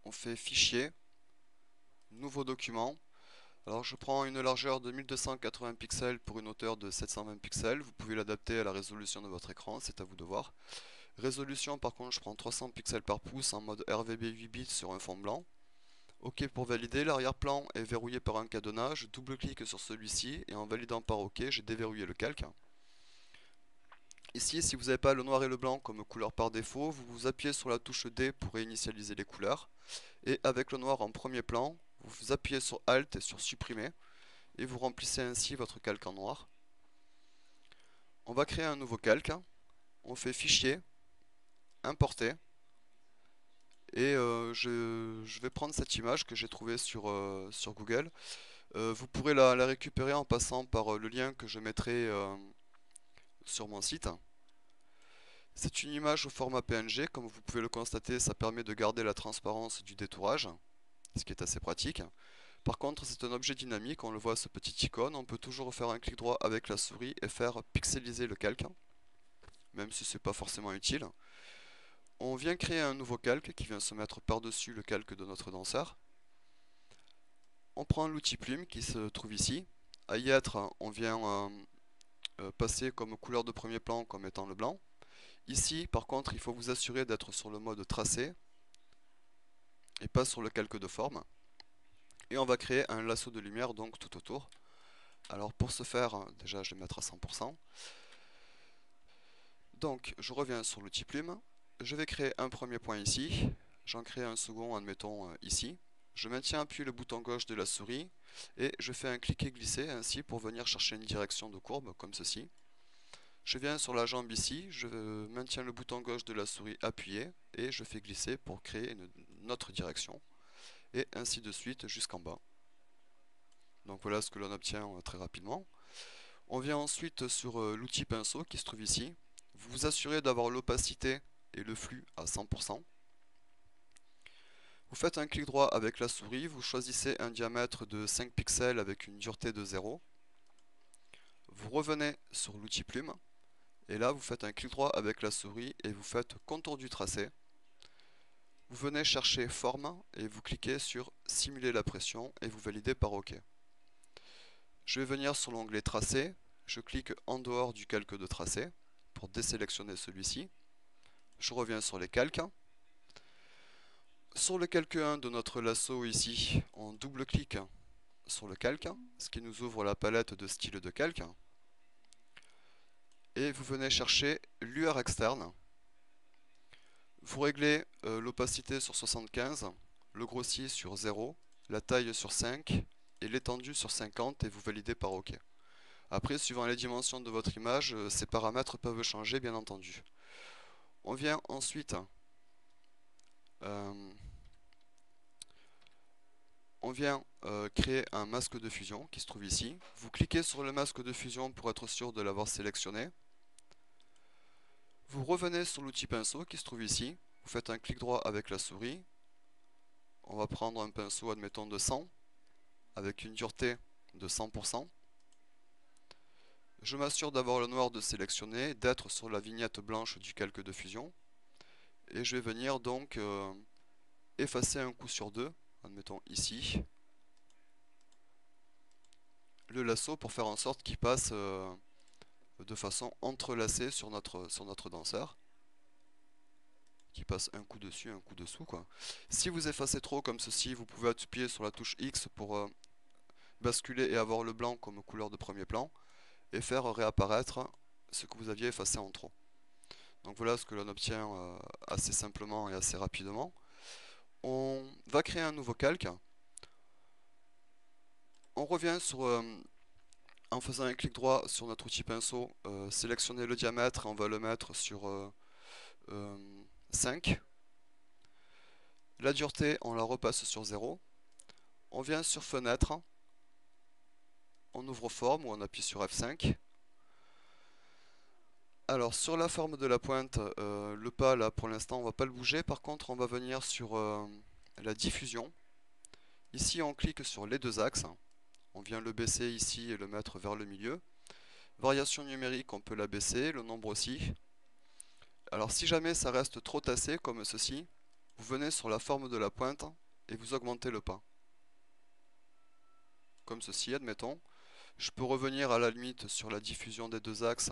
On fait fichier, nouveau document. Alors je prends une largeur de 1280 pixels pour une hauteur de 720 pixels. Vous pouvez l'adapter à la résolution de votre écran, c'est à vous de voir. Résolution par contre je prends 300 pixels par pouce en mode RVB 8 bits sur un fond blanc. OK pour valider, l'arrière-plan est verrouillé par un cadenas, je double-clique sur celui-ci et en validant par OK, j'ai déverrouillé le calque. Ici, si vous n'avez pas le noir et le blanc comme couleur par défaut, vous appuyez sur la touche D pour réinitialiser les couleurs. Et avec le noir en premier plan, vous appuyez sur Alt et sur Supprimer et vous remplissez ainsi votre calque en noir. On va créer un nouveau calque, on fait Fichier, Importer, et je vais prendre cette image que j'ai trouvée sur Google. Vous pourrez la récupérer en passant par le lien que je mettrai sur mon site. C'est une image au format PNG, comme vous pouvez le constater, ça permet de garder la transparence du détourage, ce qui est assez pratique. Par contre, c'est un objet dynamique, on le voit ce petit icône, on peut toujours faire un clic droit avec la souris et faire pixeliser le calque, même si c'est pas forcément utile. On vient créer un nouveau calque qui vient se mettre par-dessus le calque de notre danseur. On prend l'outil plume qui se trouve ici. À y être, on vient passer comme couleur de premier plan comme étant le blanc. Ici, par contre, il faut vous assurer d'être sur le mode tracé et pas sur le calque de forme. Et on va créer un lasso de lumière donc tout autour. Alors pour ce faire, déjà je vais mettre à 100%. Donc je reviens sur l'outil plume, je vais créer un premier point ici, j'en crée un second admettons ici. Je maintiens appuyé le bouton gauche de la souris et je fais un cliquer-glisser ainsi pour venir chercher une direction de courbe comme ceci. Je viens sur la jambe ici, je maintiens le bouton gauche de la souris appuyé et je fais glisser pour créer une autre direction et ainsi de suite jusqu'en bas. Donc voilà ce que l'on obtient très rapidement. On vient ensuite sur l'outil pinceau qui se trouve ici. Vous vous assurez d'avoir l'opacité et le flux à 100%. Vous faites un clic droit avec la souris, vous choisissez un diamètre de 5 pixels avec une dureté de 0. Vous revenez sur l'outil plume et là vous faites un clic droit avec la souris et vous faites contour du tracé. Vous venez chercher forme et vous cliquez sur simuler la pression et vous validez par OK. Je vais venir sur l'onglet tracé, je clique en dehors du calque de tracé pour désélectionner celui-ci. Je reviens sur les calques. Sur le calque 1 de notre lasso ici, on double-clique sur le calque, ce qui nous ouvre la palette de styles de calque. Et vous venez chercher lueur externe. Vous réglez l'opacité sur 75, le grossier sur 0, la taille sur 5 et l'étendue sur 50 et vous validez par OK. Après, suivant les dimensions de votre image, ces paramètres peuvent changer bien entendu. On vient ensuite euh, créer un masque de fusion qui se trouve ici. Vous cliquez sur le masque de fusion pour être sûr de l'avoir sélectionné. Vous revenez sur l'outil pinceau qui se trouve ici. Vous faites un clic droit avec la souris. On va prendre un pinceau, admettons, de 100 avec une dureté de 100%. Je m'assure d'avoir le noir de sélectionné, d'être sur la vignette blanche du calque de fusion. Et je vais venir donc effacer un coup sur deux, admettons ici, le lasso pour faire en sorte qu'il passe de façon entrelacée sur notre danseur, qui passe un coup dessus, un coup dessous quoi. Si vous effacez trop comme ceci, vous pouvez appuyer sur la touche X pour basculer et avoir le blanc comme couleur de premier plan et faire réapparaître ce que vous aviez effacé en trop. Donc voilà ce que l'on obtient assez simplement et assez rapidement. On va créer un nouveau calque. On revient sur en faisant un clic droit sur notre outil pinceau, sélectionner le diamètre, on va le mettre sur 5. La dureté, on la repasse sur 0. On vient sur fenêtre, on ouvre forme ou on appuie sur F5. Alors sur la forme de la pointe, le pas là pour l'instant on va pas le bouger, par contre on va venir sur la diffusion. Ici on clique sur les deux axes, on vient le baisser ici et le mettre vers le milieu. Variation numérique, on peut la baisser, le nombre aussi. Alors si jamais ça reste trop tassé comme ceci, vous venez sur la forme de la pointe et vous augmentez le pan. Comme ceci, admettons. Je peux revenir à la limite sur la diffusion des deux axes,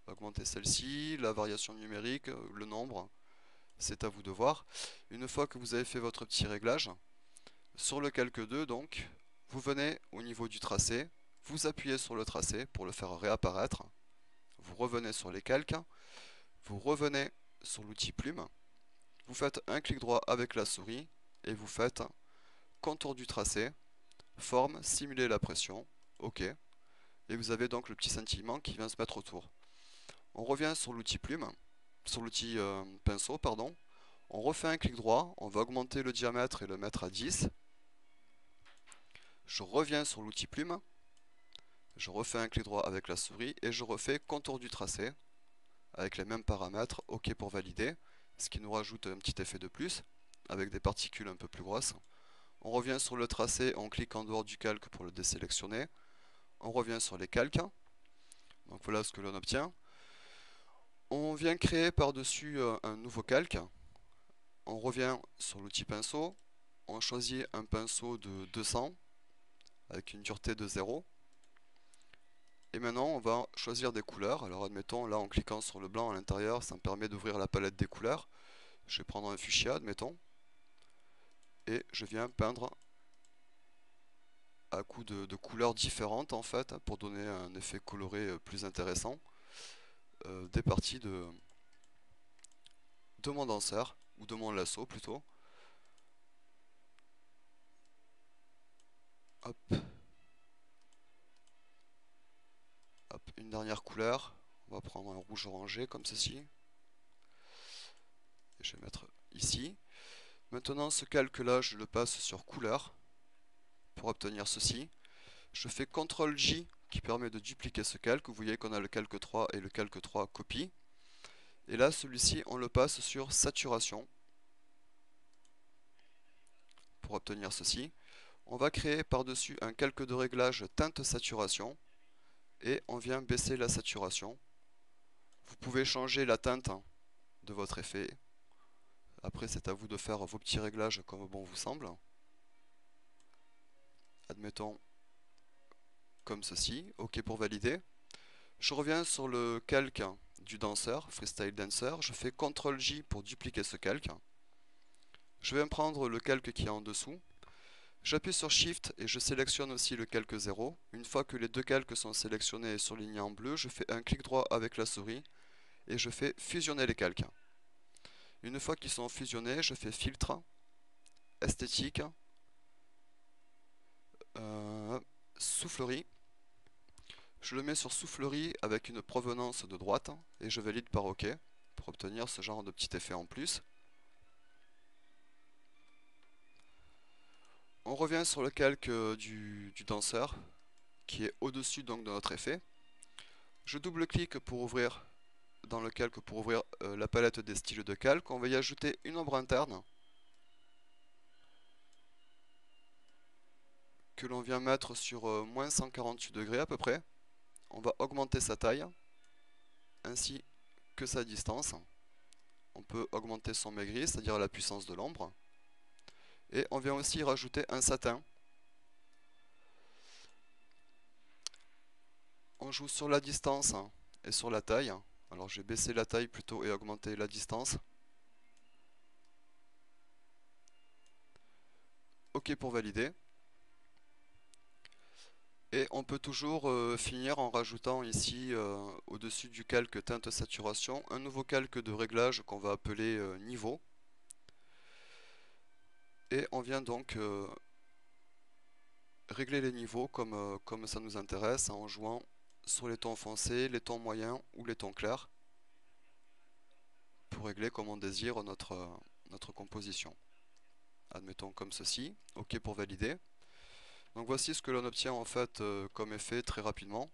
augmenter celle-ci, la variation numérique, le nombre, c'est à vous de voir. Une fois que vous avez fait votre petit réglage, sur le calque 2, donc, vous venez au niveau du tracé, vous appuyez sur le tracé pour le faire réapparaître, vous revenez sur les calques, vous revenez sur l'outil plume, vous faites un clic droit avec la souris et vous faites contour du tracé, forme, simuler la pression, OK. Et vous avez donc le petit scintillement qui vient se mettre autour. On revient sur l'outil plume, sur l'outil pinceau, pardon. On refait un clic droit, on va augmenter le diamètre et le mettre à 10. Je reviens sur l'outil plume, je refais un clic droit avec la souris et je refais contour du tracé avec les mêmes paramètres, OK pour valider, ce qui nous rajoute un petit effet de plus avec des particules un peu plus grosses. On revient sur le tracé, on clique en dehors du calque pour le désélectionner. On revient sur les calques. Donc voilà ce que l'on obtient. On vient créer par-dessus un nouveau calque. On revient sur l'outil pinceau. On choisit un pinceau de 200 avec une dureté de 0. Et maintenant on va choisir des couleurs. Alors admettons là en cliquant sur le blanc à l'intérieur, ça me permet d'ouvrir la palette des couleurs. Je vais prendre un fuchsia, admettons. Et je viens peindre à coups de couleurs différentes en fait pour donner un effet coloré plus intéressant des parties de mon danseur ou de mon lasso plutôt. Hop. Hop, une dernière couleur, on va prendre un rouge orangé comme ceci. Et je vais mettre ici. Maintenant ce calque là je le passe sur couleur pour obtenir ceci. Je fais CTRL J qui permet de dupliquer ce calque. Vous voyez qu'on a le calque 3 et le calque 3 copie. Et là, celui-ci, on le passe sur saturation pour obtenir ceci. On va créer par-dessus un calque de réglage teinte saturation et on vient baisser la saturation. Vous pouvez changer la teinte de votre effet. Après, c'est à vous de faire vos petits réglages comme bon vous semble. Admettons comme ceci. OK pour valider. Je reviens sur le calque du danseur, Freestyle Dancer. Je fais CTRL J pour dupliquer ce calque. Je vais prendre le calque qui est en dessous. J'appuie sur Shift et je sélectionne aussi le calque 0. Une fois que les deux calques sont sélectionnés et surlignés en bleu, je fais un clic droit avec la souris et je fais fusionner les calques. Une fois qu'ils sont fusionnés, je fais filtre, esthétique, soufflerie. Je le mets sur soufflerie avec une provenance de droite et je valide par OK pour obtenir ce genre de petit effet en plus. On revient sur le calque du danseur qui est au-dessus donc de notre effet. Je double-clique pour ouvrir dans le calque pour ouvrir la palette des styles de calque. On va y ajouter une ombre interne que l'on vient mettre sur moins 148 degrés à peu près. On va augmenter sa taille ainsi que sa distance. On peut augmenter son maigri, c'est-à-dire la puissance de l'ombre. Et on vient aussi rajouter un satin. On joue sur la distance et sur la taille. Alors je vais baisser la taille plutôt et augmenter la distance. OK pour valider. Et on peut toujours finir en rajoutant ici au-dessus du calque teinte saturation un nouveau calque de réglage qu'on va appeler niveau. Et on vient donc régler les niveaux comme ça nous intéresse en jouant sur les tons foncés, les tons moyens ou les tons clairs pour régler comme on désire notre composition. Admettons comme ceci, OK pour valider. Donc voici ce que l'on obtient en fait comme effet très rapidement.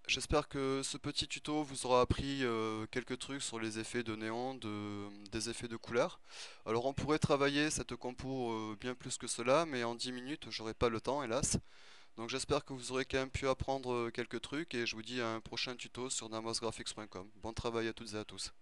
J'espère que ce petit tuto vous aura appris quelques trucs sur les effets de néon, des effets de couleur. Alors on pourrait travailler cette compo bien plus que cela, mais en 10 minutes j'aurai pas le temps hélas. Donc j'espère que vous aurez quand même pu apprendre quelques trucs et je vous dis à un prochain tuto sur namosgraphics.com. Bon travail à toutes et à tous.